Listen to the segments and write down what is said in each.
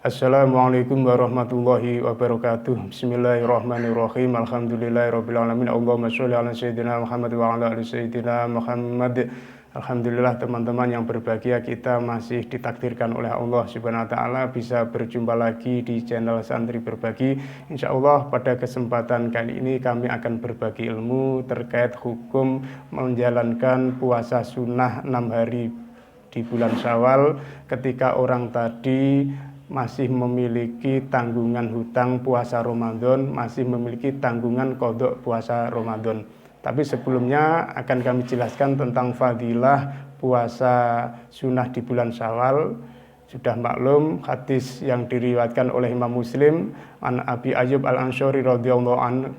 Assalamualaikum warahmatullahi wabarakatuh. Bismillahirrahmanirrahim. Alhamdulillahirabbil alamin. Allahumma sholli ala sayyidina Muhammad wa ala ali sayyidina Muhammad. Alhamdulillah teman-teman yang berbahagia, kita masih ditakdirkan oleh Allah Subhanahu wa taala bisa berjumpa lagi di channel Santri Berbagi. Insyaallah pada kesempatan kali ini kami akan berbagi ilmu terkait hukum menjalankan puasa sunnah 6 hari di bulan Syawal ketika orang tadi masih memiliki tanggungan hutang puasa Ramadan, masih memiliki tanggungan qadha puasa Ramadan. Tapi sebelumnya akan kami jelaskan tentang fadilah puasa sunnah di bulan Syawal. Sudah maklum hadis yang diriwayatkan oleh Imam Muslim an Abi Ayyub Al-Ansari radhiyallahu anhu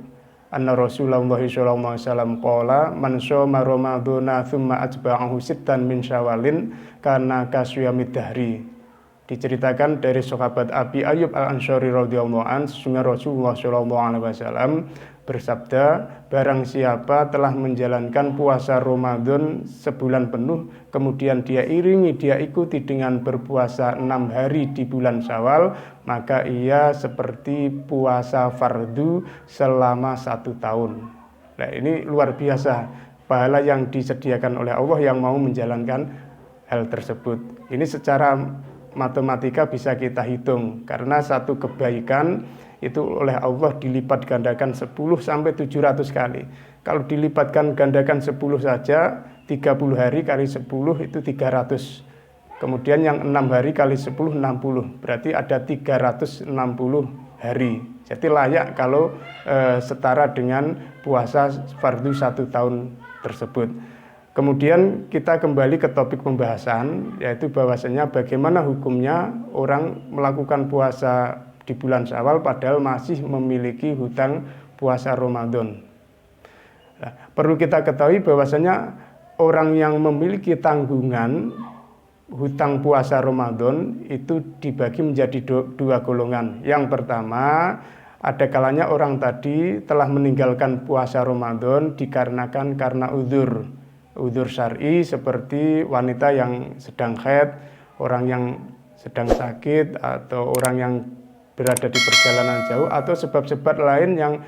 anna Rasulullah sallallahu alaihi wasallam qala man shoma ramadhana thumma atba'ahu sittan min syawalin kana kasyamid dahri. Diceritakan dari sahabat Abi Ayyub Al-Ansari radhiyallahu anhu, sesungguhnya Rasulullah sallallahu alaihi wasallam bersabda, barang siapa telah menjalankan puasa Ramadan sebulan penuh, kemudian dia ikuti dengan berpuasa 6 hari di bulan Syawal, maka ia seperti puasa fardu selama 1 tahun. Nah, ini luar biasa pahala yang disediakan oleh Allah yang mau menjalankan hal tersebut. Ini secara matematika bisa kita hitung, karena satu kebaikan itu oleh Allah dilipat gandakan 10 sampai 700 kali. Kalau dilipatkan gandakan 10 saja, 30 hari kali 10 itu 300. Kemudian yang 6 hari kali 10 60. Berarti ada 360 hari. Jadi layak kalau setara dengan puasa fardu 1 tahun tersebut. Kemudian kita kembali ke topik pembahasan, yaitu bahwasanya bagaimana hukumnya orang melakukan puasa di bulan Syawal padahal masih memiliki hutang puasa Ramadan. Nah, perlu kita ketahui bahwasanya orang yang memiliki tanggungan hutang puasa Ramadan itu dibagi menjadi dua golongan. Yang pertama, ada kalanya orang tadi telah meninggalkan puasa Ramadan dikarenakan karena udzur syar'i, seperti wanita yang sedang haid, orang yang sedang sakit, atau orang yang berada di perjalanan jauh, atau sebab-sebab lain yang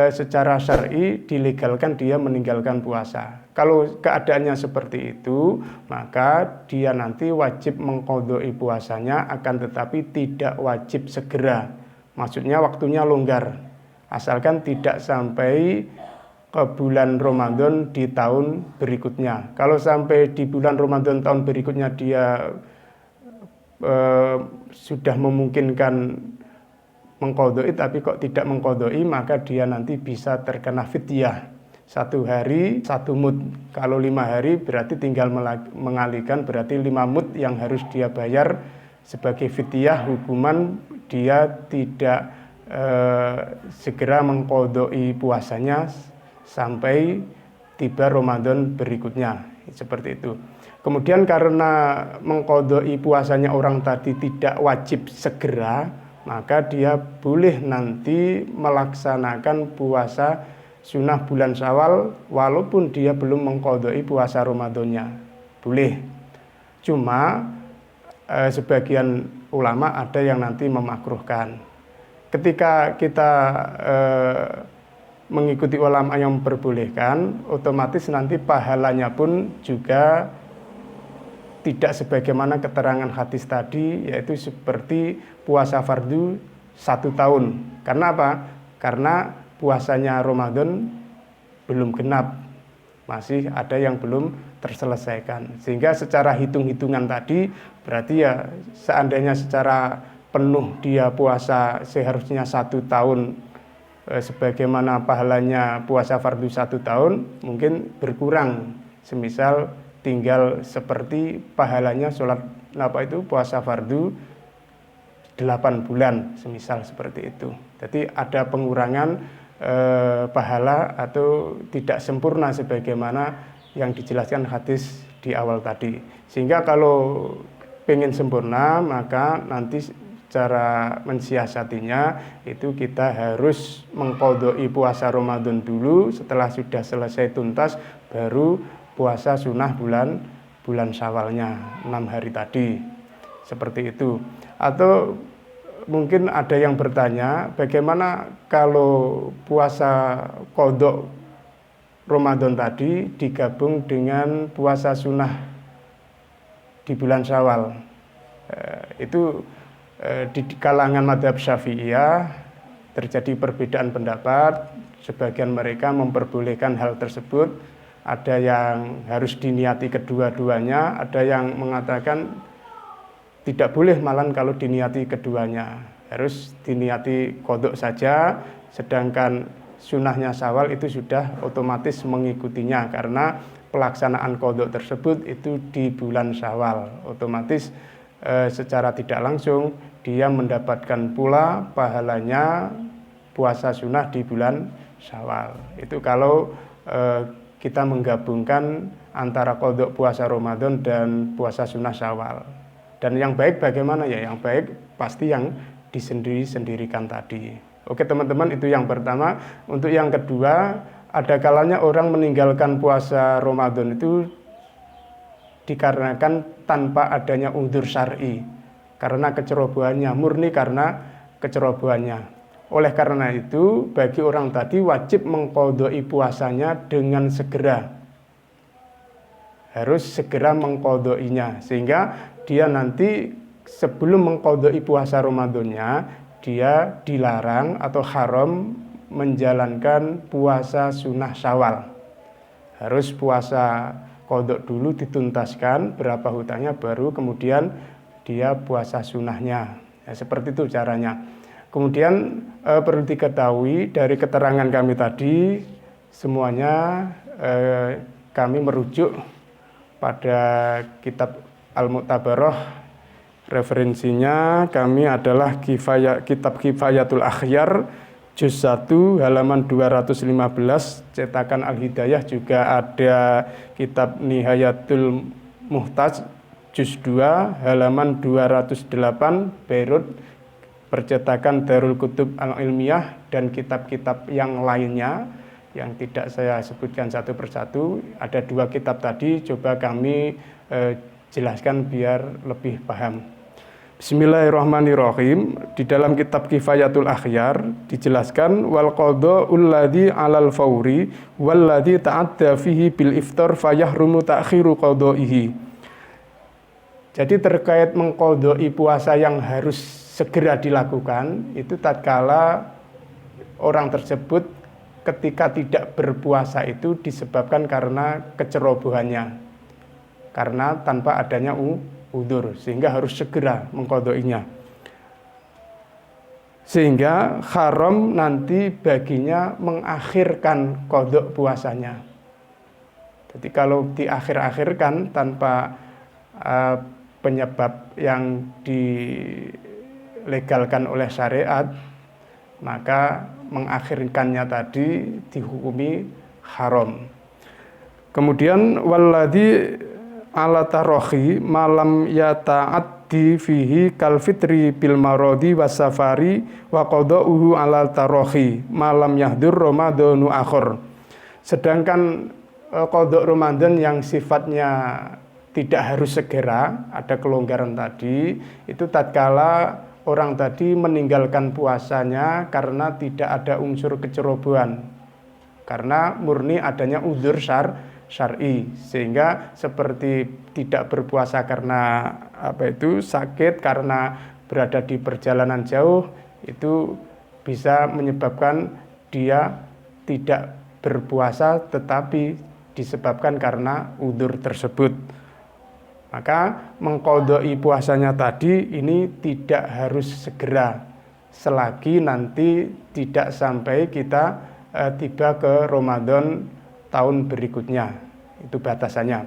secara syar'i dilegalkan dia meninggalkan puasa. Kalau keadaannya seperti itu, maka dia nanti wajib mengqadha'i puasanya, akan tetapi tidak wajib segera. Maksudnya waktunya longgar, asalkan tidak sampai ke bulan Ramadan di tahun berikutnya. Kalau sampai di bulan Ramadan tahun berikutnya dia sudah memungkinkan mengqadha'i tapi kok tidak mengqadha'i, maka dia nanti bisa terkena fidyah. 1 hari 1 mud. Kalau 5 hari berarti tinggal mengalihkan, berarti 5 mud yang harus dia bayar sebagai fidyah, hukuman dia tidak segera mengqadha'i puasanya sampai tiba Ramadan berikutnya. Seperti itu. Kemudian karena mengqadha'i puasanya orang tadi tidak wajib segera, maka dia boleh nanti melaksanakan puasa sunnah bulan Syawal walaupun dia belum mengqadha'i puasa Ramadannya. Boleh. Cuma sebagian ulama ada yang nanti memakruhkan. Ketika kita mengikuti ulama yang memperbolehkan, otomatis nanti pahalanya pun juga tidak sebagaimana keterangan hadis tadi, yaitu seperti puasa fardu 1 tahun. Karena apa? Karena puasanya Ramadan belum genap, masih ada yang belum terselesaikan. Sehingga secara hitung-hitungan tadi, berarti ya seandainya secara penuh dia puasa seharusnya 1 tahun, sebagaimana pahalanya puasa fardu 1 tahun, mungkin berkurang. Semisal tinggal seperti pahalanya sholat puasa fardu 8 bulan, semisal seperti itu. Jadi ada pengurangan pahala atau tidak sempurna sebagaimana yang dijelaskan hadis di awal tadi. Sehingga kalau pengen sempurna, maka nanti cara mensiasatinya itu kita harus mengqadha'i puasa Ramadan dulu. Setelah sudah selesai tuntas, baru puasa sunnah bulan Syawalnya 6 hari tadi, seperti itu. Atau mungkin ada yang bertanya, bagaimana kalau puasa qadha Ramadan tadi digabung dengan puasa sunnah di bulan Syawal? Itu di kalangan madhab Syafi'iyah terjadi perbedaan pendapat. Sebagian mereka memperbolehkan hal tersebut, ada yang harus diniati kedua-duanya, ada yang mengatakan tidak boleh malah kalau diniati keduanya, harus diniati qadha saja, sedangkan sunnahnya Syawal itu sudah otomatis mengikutinya karena pelaksanaan qadha tersebut itu di bulan Syawal, otomatis secara tidak langsung dia mendapatkan pula pahalanya puasa sunnah di bulan Syawal. Itu kalau kita menggabungkan antara qadha puasa Ramadan dan puasa sunnah Syawal. Dan yang baik bagaimana ya? Yang baik pasti yang disendiri-sendirikan tadi. Oke teman-teman, itu yang pertama. Untuk yang kedua, ada kalanya orang meninggalkan puasa Ramadan itu dikarenakan tanpa adanya udzur syar'i, karena kecerobohannya, murni karena kecerobohannya. Oleh karena itu, bagi orang tadi wajib mengqadha'i puasanya dengan segera. Harus segera mengqadha'inya, sehingga dia nanti sebelum mengqadha'i puasa Ramadannya, dia dilarang atau haram menjalankan puasa sunnah Syawal. Harus puasa qadha dulu dituntaskan berapa hutangnya, baru kemudian dia puasa sunnahnya. Ya, seperti itu caranya. Kemudian perlu diketahui dari keterangan kami tadi, semuanya kami merujuk pada kitab Al-Mu'tabarah. Referensinya kami adalah kitab Kifayatul Akhyar juz 1 halaman 215, cetakan Al-Hidayah. Juga ada kitab Nihayatul Muhtaj juz 2 halaman 208, Beirut, percetakan Darul Kutub Al-Ilmiyah, dan kitab-kitab yang lainnya yang tidak saya sebutkan satu persatu. Ada 2 kitab tadi, coba kami jelaskan biar lebih paham. Bismillahirrahmanirrahim. Di dalam kitab Kifayatul Akhyar dijelaskan wal qadha'ul ladzi 'alal fauri wal ladzi ta'adda fihi bil iftar fayahrumu ta'khiru qadha'ihi. Jadi terkait mengqadha'i puasa yang harus segera dilakukan, itu tatkala orang tersebut ketika tidak berpuasa itu disebabkan karena kecerobohannya, karena tanpa adanya udzur, sehingga harus segera mengqadha'inya. Sehingga haram nanti baginya mengakhirkan qadha puasanya. Jadi kalau diakhir-akhirkan tanpa penyebab yang dilegalkan oleh syariat, maka mengakhirkannya tadi dihukumi haram. Kemudian walladzi ala tarohi malam yata'addi fihi kal fitri bil marodi wasafari wa qada'uhu ala tarohi malam yahdur ramadhanu akhir. Sedangkan qadha Ramadan yang sifatnya tidak harus segera, ada kelonggaran tadi, itu tatkala orang tadi meninggalkan puasanya karena tidak ada unsur kecerobohan, karena murni adanya udzur syar'i, sehingga seperti tidak berpuasa karena sakit, karena berada di perjalanan jauh, itu bisa menyebabkan dia tidak berpuasa tetapi disebabkan karena udzur tersebut. Maka mengqadha'i puasanya tadi ini tidak harus segera, selagi nanti tidak sampai kita tiba ke Ramadan tahun berikutnya. Itu batasannya.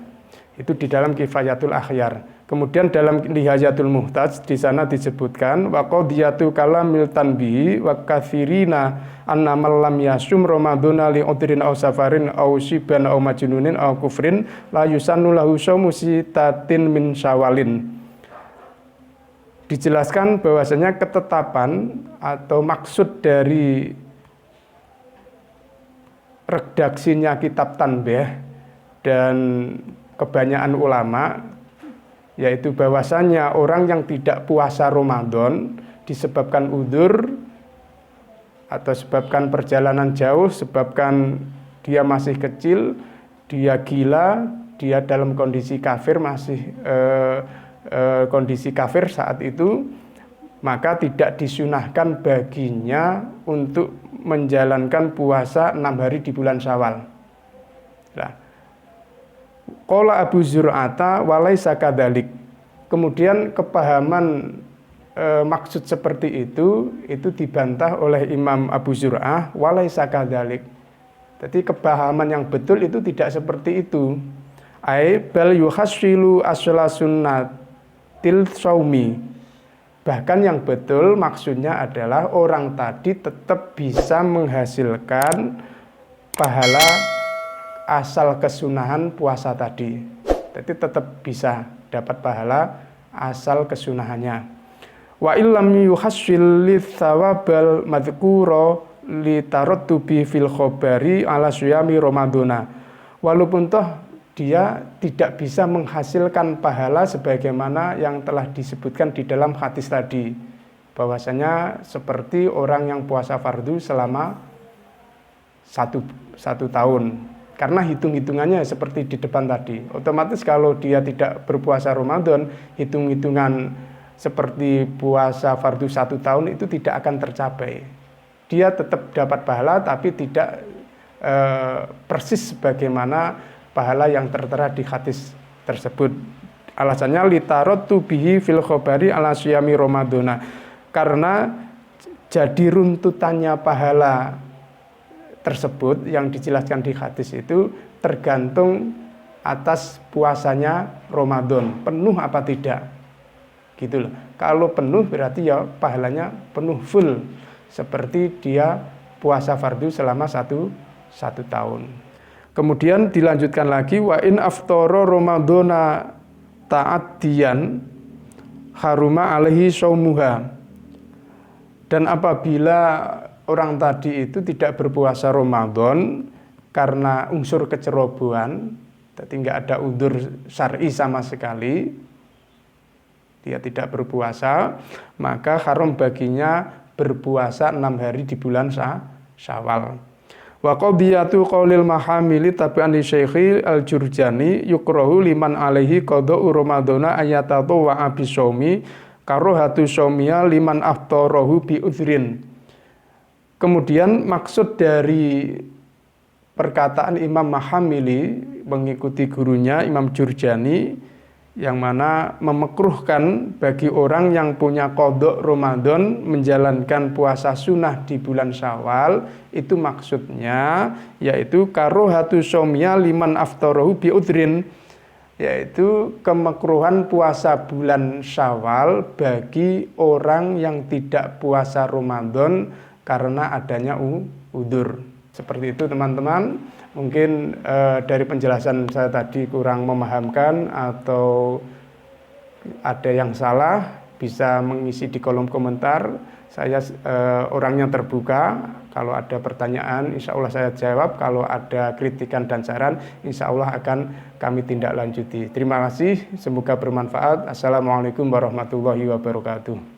Itu di dalam Kifayatul Akhyar. Kemudian dalam Nihayatul Muhtaj di sana disebutkan wa qadiyatu kalamil tanbihi wa katsirina anna man lam yasum ramadhana li udrin aw safarin aw shiban aw majnunin aw kufrin la yusannu lahu shaumu sitatin min syawalin. Dijelaskan bahwasanya ketetapan atau maksud dari redaksinya kitab Tanbih dan kebanyakan ulama, yaitu bahwasanya orang yang tidak puasa Ramadan disebabkan udzur atau sebabkan perjalanan jauh, sebabkan dia masih kecil, dia gila, dia dalam kondisi kafir, masih kondisi kafir saat itu, maka tidak disunahkan baginya untuk menjalankan puasa 6 hari di bulan Syawal. Nah, qala Abu Zur'ata walaisa kadzalik. Kemudian kepahaman maksud seperti itu dibantah oleh Imam Abu Zur'ah, walaisa kadzalik. Jadi kepahaman yang betul itu tidak seperti itu. Ai bal yuhassilu asla sunnatil shaumi. Bahkan yang betul maksudnya adalah orang tadi tetap bisa menghasilkan pahala asal kesunahan puasa tadi. Jadi tetap bisa dapat pahala asal kesunahannya. Wa illam yuhassil litsawabal madhkura litarattubi fil khabari ala siyami ramadhana. Walaupun toh dia tidak bisa menghasilkan pahala sebagaimana yang telah disebutkan di dalam hadis tadi, bahwasanya seperti orang yang puasa fardu selama satu tahun. Karena hitung-hitungannya seperti di depan tadi. Otomatis kalau dia tidak berpuasa Ramadan, hitung-hitungan seperti puasa fardu 1 tahun itu tidak akan tercapai. Dia tetap dapat pahala tapi tidak persis sebagaimana pahala yang tertera di hadis tersebut. Alasannya litaratu bihi fil khabari ala siyami ramadhana. Karena jadi runtutannya pahala tersebut yang dijelaskan di hadis itu tergantung atas puasanya Ramadan, penuh apa tidak. Gitu loh. Kalau penuh berarti ya pahalanya penuh full seperti dia puasa fardu selama satu tahun. Kemudian dilanjutkan lagi wa in aftara ramadhana ta'addiyan haruma alaihi shaumuha. Dan apabila orang tadi itu tidak berpuasa Ramadan karena unsur kecerobohan, jadi nggak ada udzur syar'i sama sekali, dia tidak berpuasa, maka haram baginya berpuasa 6 hari di bulan Syawal. Wa qadiyatu qaulil mahamili tabi'an li Syekhi Al-Jurjani yukrahu liman alaihi qada'u ramadhana ayatatu wa abisyaumi karohatu syaumiya liman aftarahu bi udzrin. Kemudian maksud dari perkataan Imam Mahamili mengikuti gurunya Imam Jurjani yang mana memekruhkan bagi orang yang punya qadha Ramadan menjalankan puasa sunnah di bulan Syawal, itu maksudnya yaitu karohatu syaumiya liman aftarahu bi udzrin, yaitu kemekruhan puasa bulan Syawal bagi orang yang tidak puasa Ramadan karena adanya udzur. Seperti itu teman-teman. Mungkin dari penjelasan saya tadi kurang memahamkan atau ada yang salah, bisa mengisi di kolom komentar. Saya orangnya terbuka. Kalau ada pertanyaan insya Allah saya jawab. Kalau ada kritikan dan saran insya Allah akan kami tindak lanjuti. Terima kasih, semoga bermanfaat. Assalamualaikum warahmatullahi wabarakatuh.